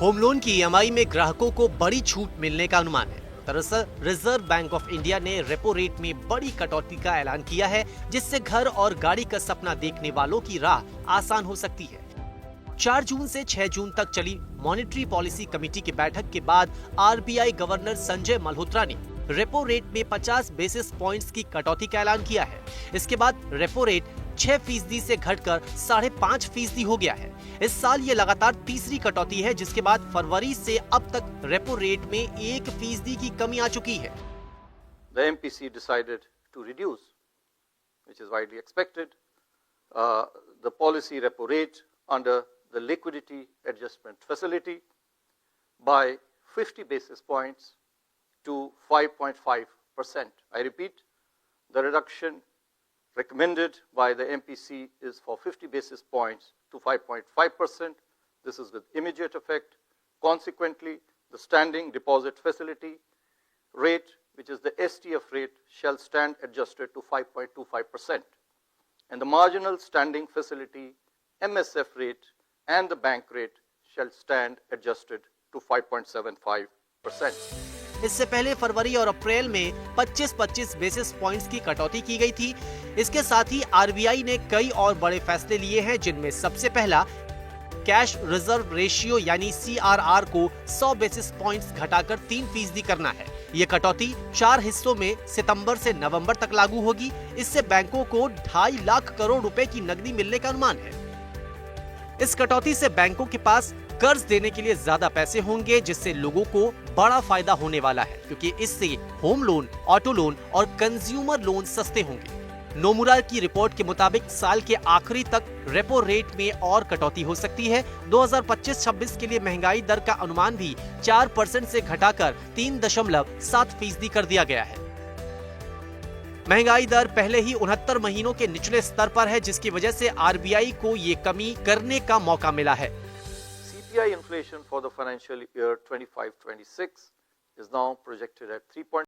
Home loan की EMI में ग्राहकों को बड़ी छूट मिलने का अनुमान है। दरअसल रिजर्व बैंक ऑफ इंडिया ने रेपो रेट में बड़ी कटौती का ऐलान किया है, जिससे घर और गाड़ी का सपना देखने वालों की राह आसान हो सकती है। 4 जून से 6 जून तक चली मॉनेटरी पॉलिसी कमेटी की बैठक के बाद आरबीआई गवर्नर संजय मल्होत्रा ने रेपो रेट में 50 बेसिस पॉइंट्स की कटौती का ऐलान किया है। इसके बाद रेपो रेट 6% से घटकर 5.5% हो गया है। इस साल ये लगातार तीसरी कटौती है, जिसके बाद फरवरी से अब तक रेपो रेट में 1% की कमी आ चुकी है। The MPC decided to reduce, which is widely expected, the policy repo rate under the liquidity adjustment facility by 50 basis points to 5.5%. I repeat, the reduction recommended by the MPC is for 50 basis points to 5.5%. This is with immediate effect. Consequently, the standing deposit facility rate, which is the STF rate, shall stand adjusted to 5.25%. And the marginal standing facility MSF rate and the bank rate shall stand adjusted to 5.75%. इससे पहले फरवरी और अप्रैल में 25-25 basis points की कटौती की गई थी। इसके साथ ही आरबीआई ने कई और बड़े फैसले लिए हैं, जिनमें सबसे पहला कैश रिजर्व रेशियो यानी CRR को 100 बेसिस पॉइंट्स घटाकर 3% करना है। ये कटौती 4 हिस्सों में सितंबर से नवंबर तक लागू होगी। इससे बैंकों को 2.5 लाख करोड़ रुपए की नकदी मिलने का अनुमान है। इस कटौती से बैंकों के पास कर्ज देने के लिए ज्यादा पैसे होंगे, जिससे लोगों को बड़ा फायदा होने वाला है, क्योंकि इससे होम लोन, ऑटो लोन और कंज्यूमर लोन सस्ते होंगे। नोमुरा की रिपोर्ट के मुताबिक साल के आखिरी तक रेपो रेट में और कटौती हो सकती है। 2025-26 के लिए महंगाई दर का अनुमान भी 4% से घटाकर 3.7% कर दिया गया है। महंगाई दर पहले ही 69 महीनों के निचले स्तर पर है, जिसकी वजह से आरबीआई को ये कमी करने का मौका मिला है। CPI inflation for the financial year 25-26 is now projected at 3.